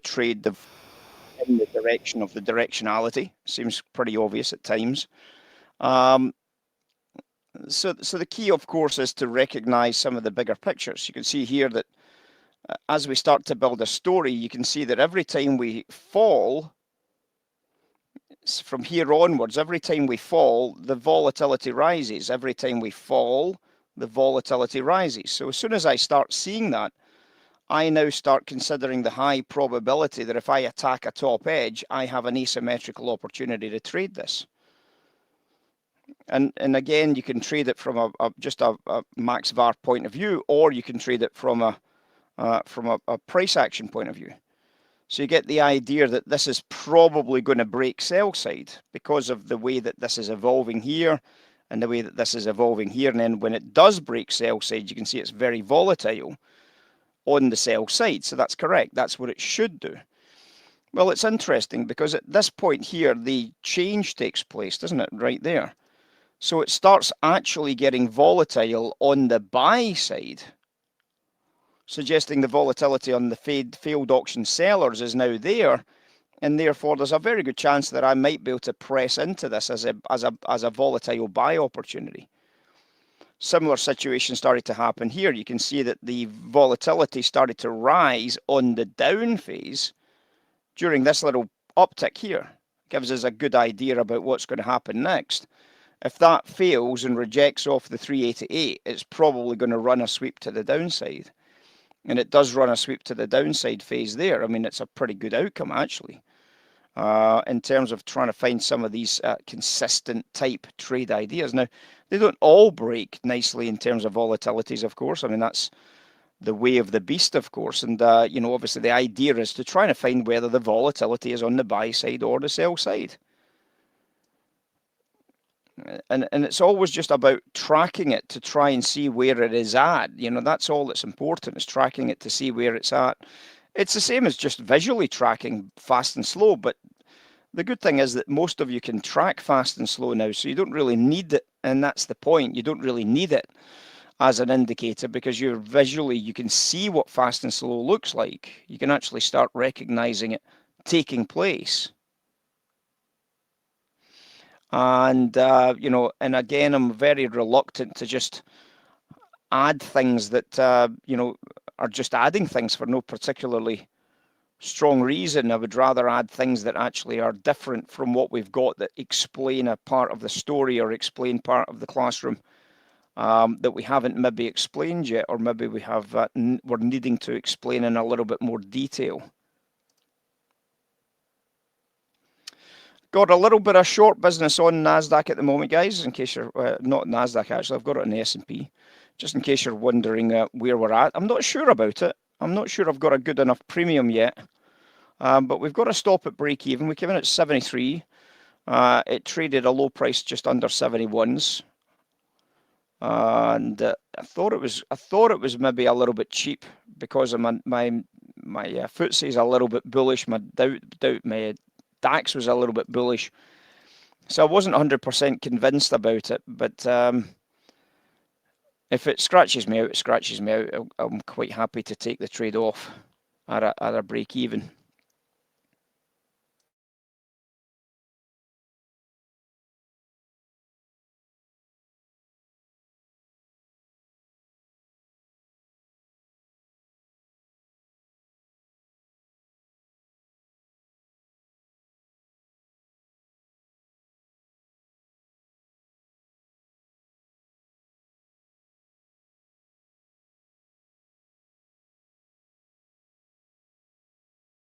trade in the direction of the directionality. Seems pretty obvious at times. So the key, of course, is to recognize some of the bigger pictures. You can see here that as we start to build a story, you can see that every time we fall, from here onwards, every time we fall, the volatility rises. Every time we fall, the volatility rises. So as soon as I start seeing that, I now start considering the high probability that if I attack a top edge, I have an asymmetrical opportunity to trade this. And again, you can trade it from just a max VAR point of view, or you can trade it from a price action point of view. So you get the idea that this is probably going to break sell side because of the way that this is evolving here and the way that this is evolving here. And then when it does break sell side, you can see it's very volatile on the sell side. So that's correct. That's what it should do. Well, it's interesting because at this point here, the change takes place, doesn't it? Right there. So it starts actually getting volatile on the buy side, suggesting the volatility on the failed auction sellers is now there, and therefore there's a very good chance that I might be able to press into this as a volatile buy opportunity. Similar situation started to happen here. You can see that the volatility started to rise on the down phase during this little uptick here. Gives us a good idea about what's going to happen next. If that fails and rejects off the 388, it's probably going to run a sweep to the downside. And it does run a sweep to the downside phase there. I mean, it's a pretty good outcome, actually, in terms of trying to find some of these consistent type trade ideas. Now, they don't all break nicely in terms of volatilities, of course. I mean, that's the way of the beast, of course. And, you know, obviously the idea is to try to find whether the volatility is on the buy side or the sell side. And it's always just about tracking it to try and see where it is at. You know, that's all that's important, is tracking it to see where it's at. It's the same as just visually tracking fast and slow, but the good thing is that most of you can track fast and slow now, so you don't really need it, and that's the point. You don't really need it as an indicator because you're visually, you can see what fast and slow looks like. You can actually start recognizing it taking place. And, you know, and again, I'm very reluctant to just add things that, you know, are just adding things for no particularly strong reason. I would rather add things that actually are different from what we've got, that explain a part of the story or explain part of the classroom that we haven't maybe explained yet, or maybe we have, we're needing to explain in a little bit more detail. Got a little bit of short business on NASDAQ at the moment, guys, in case you're, not NASDAQ actually, I've got it on the S&P, just in case you're wondering where we're at. I'm not sure about it. I'm not sure I've got a good enough premium yet, but we've got a stop at break even. We came in at 73. It traded a low price just under 71s. And I thought it was maybe a little bit cheap because of my FTSE is a little bit bullish. My DAX was a little bit bullish, so I wasn't 100% convinced about it. But if it scratches me out, it scratches me out. I'm quite happy to take the trade off at a break even.